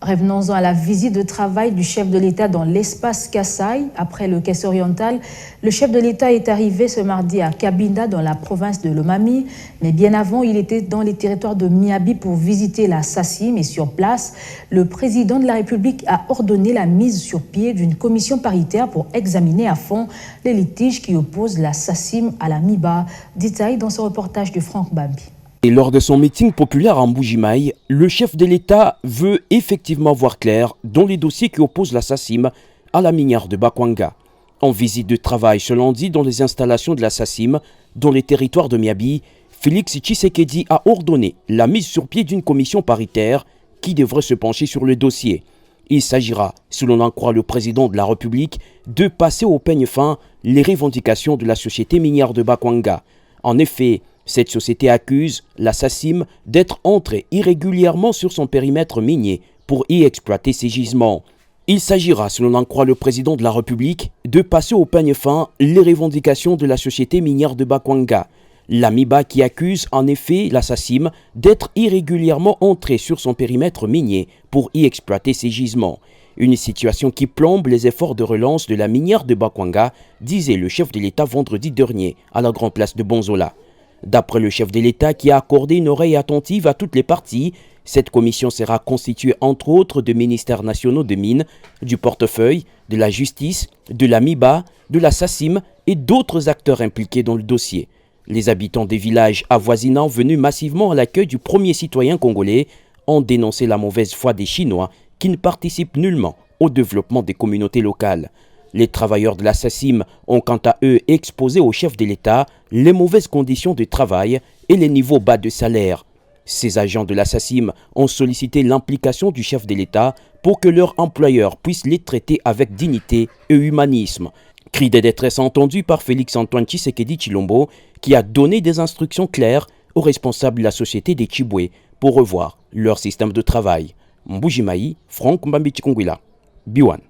Revenons-en à la visite de travail du chef de l'État dans l'espace Kasaï. Après le Caisse oriental, le chef de l'État est arrivé ce mardi à Cabinda dans la province de Lomami. Mais bien avant, il était dans les territoires de Miabi pour visiter la SACIM. Et sur place, le président de la République a ordonné la mise sur pied d'une commission paritaire pour examiner à fond les litiges qui opposent la SACIM à la MIBA. Détail dans ce reportage de Franck Bambi. Et lors de son meeting populaire en Mbuji-Mayi, le chef de l'État veut effectivement voir clair dans les dossiers qui opposent la SACIM à la minière de Bakwanga. En visite de travail ce lundi dans les installations de la SACIM, dans les territoires de Miabi, Félix Tshisekedi a ordonné la mise sur pied d'une commission paritaire qui devrait se pencher sur le dossier. Il s'agira, si l'on en croit le président de la République, de passer au peigne fin les revendications de la société minière de Bakwanga. En effet, cette société accuse la SACIM d'être entrée irrégulièrement sur son périmètre minier pour y exploiter ses gisements. Il s'agira, si l'on en croit le président de la République, de passer au peigne fin les revendications de la société minière de Bakwanga. La MIBA qui accuse en effet la SACIM d'être irrégulièrement entrée sur son périmètre minier pour y exploiter ses gisements. Une situation qui plombe les efforts de relance de la minière de Bakwanga, disait le chef de l'État vendredi dernier à la grande place de Bonzola. D'après le chef de l'État qui a accordé une oreille attentive à toutes les parties, cette commission sera constituée entre autres de ministères nationaux de mines, du portefeuille, de la justice, de la MIBA, de la SACIM et d'autres acteurs impliqués dans le dossier. Les habitants des villages avoisinants venus massivement à l'accueil du premier citoyen congolais ont dénoncé la mauvaise foi des Chinois qui ne participent nullement au développement des communautés locales. Les travailleurs de la SACIM ont quant à eux exposé au chef de l'État les mauvaises conditions de travail et les niveaux bas de salaire. Ces agents de la SACIM ont sollicité l'implication du chef de l'État pour que leur employeur puisse les traiter avec dignité et humanisme. Cri de détresse entendu par Félix-Antoine Tshisekedi Tshilombo qui a donné des instructions claires aux responsables de la société des Tshibwe pour revoir leur système de travail. Mbuji-Mayi, Franck Mbambi Tshikongwila, Biwan.